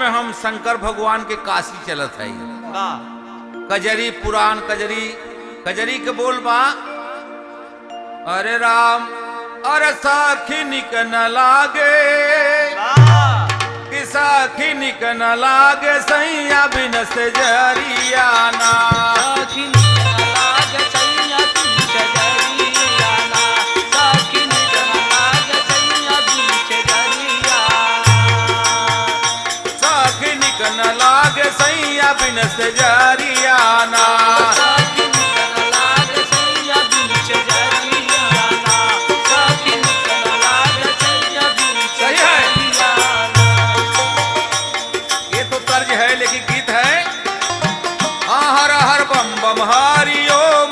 में हम शंकर भगवान के काशी चलत है। वाह कजरी पुराण कजरी कजरी के बोल बा, अरे राम अरे साखी निक न लागे, कि साखी निक न लागे सैया बिन से जरियाना। साखी निक न लागे सैया बिन से जरियाना। हरि ओम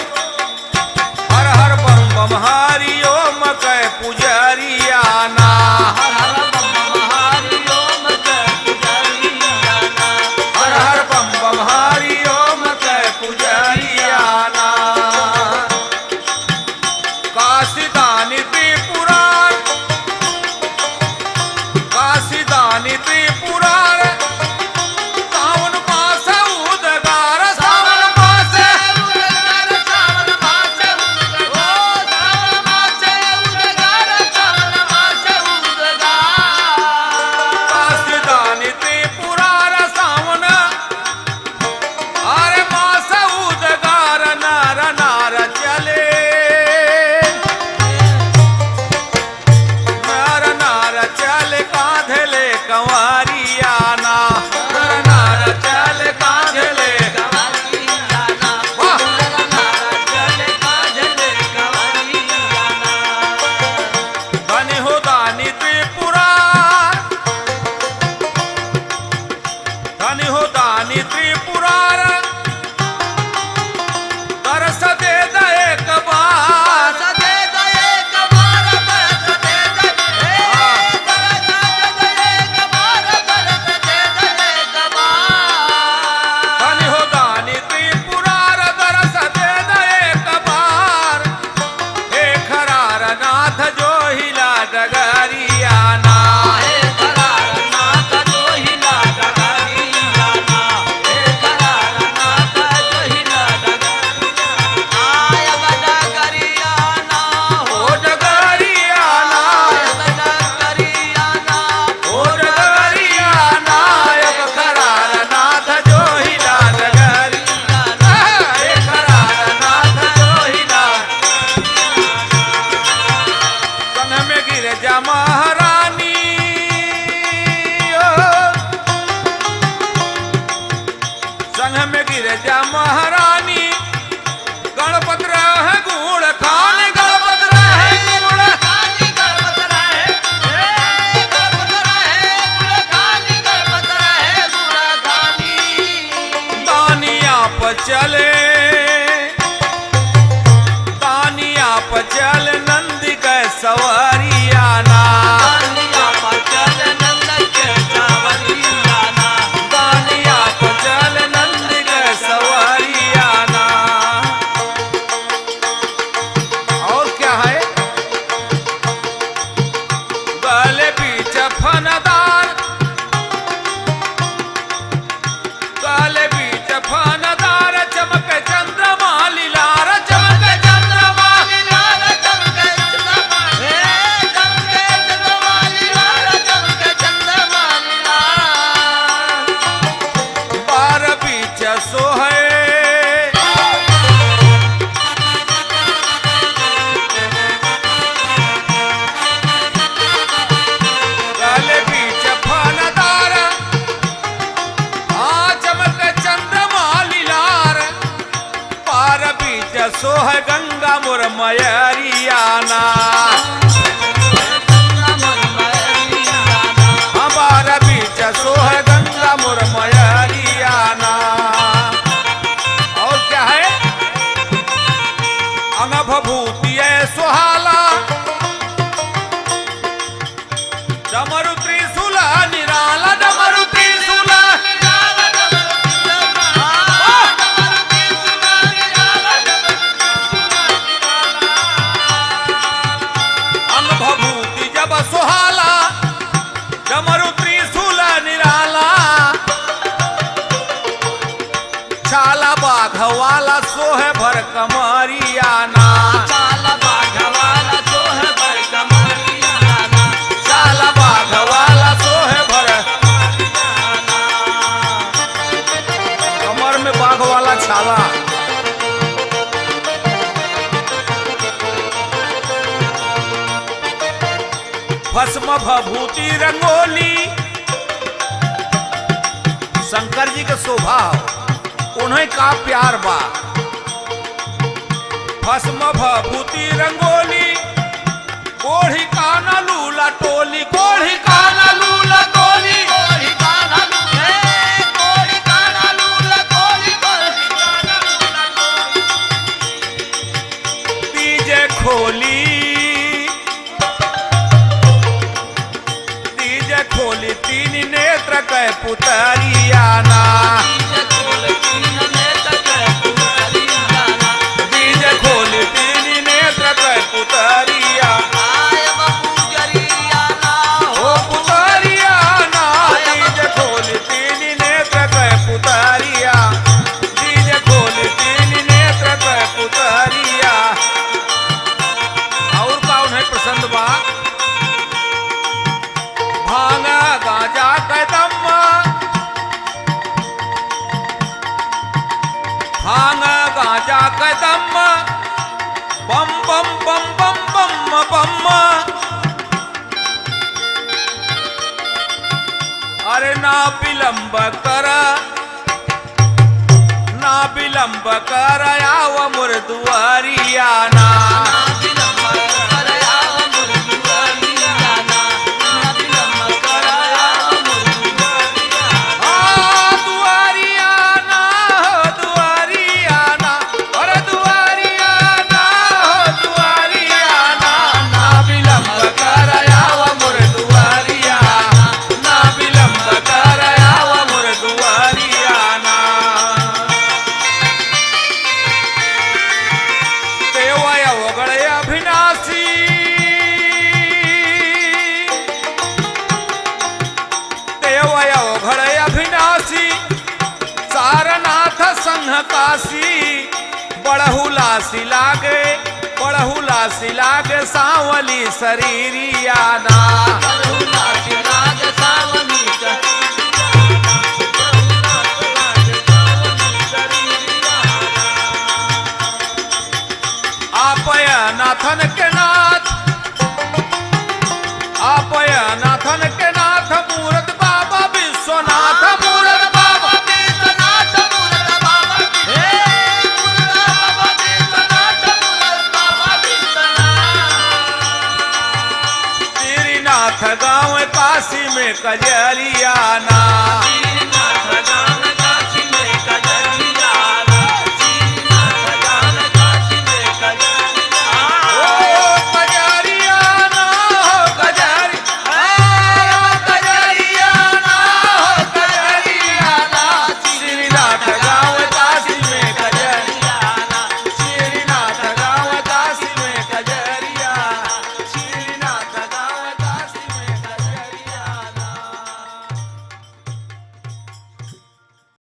हर हर बम बम हरि ओम कै पुजरियाना। हर हर बम बम हरि ओम कै पुजरियाना। हर हर बम बम हरि ओम कै पुजरियाना। काशीदानी त्रिपुरार काशीदानी त्रिपुरार सावन मास उदगार। महारानी गणपत रहे गुण खान गणपत रहे गुण खानी गणपत रहे गणपत रहे गुण खानी गणपत रहे गुण खानी। दानिया पर चले दानिया पर चल नंदी के सवारियाना। भस्म भभूति रंगोली। शंकर जी के शोभा उन्हें का प्यार बा। भस्म भभूति रंगोली कोढ़ी काना लूला टोली, कोढ़ी काना लूला टोली, कोढ़ी काना लूला, कोढ़ी काना लूला टोली, कोढ़ी काना लूला टोली। तीजे खोली, तीजे खोली तीन नेत्र कै पुतरियाना। तीजे खोली तीन नेत्र कै पुतरियाना, तीजे खोली तीन नेत्र कै पुतरिया। आय बपुजरियाना ओ पुतरियाना, तीजे खोली तीन नेत्र कै पुतरिया। तीजे खोली तीन नेत्र कै पुतरिया। और का उन्हें पसंद बा। भांगा गांजा कदम्मा, भांगा गांजा कदम्मा, बम बम बम बम बम बम। अरे ना विलंब कर, ना विलंब कर आव मोर दुआरियाना। काशी बड़हुलासी लागे, बड़हुलासी लागे सांवली शरीरियाना। बड़हुलासी लागे सांवली आपय नाथन के नाथ, आपय नाथन के नाथ मूरत बाबा विश्वनाथ, मूरत बाबा विश्वनाथ, मूरत बाबा विश्वनाथ, मूरत बाबा विश्वनाथ। श्रीनाथ गाँव काशी में कजरियाना।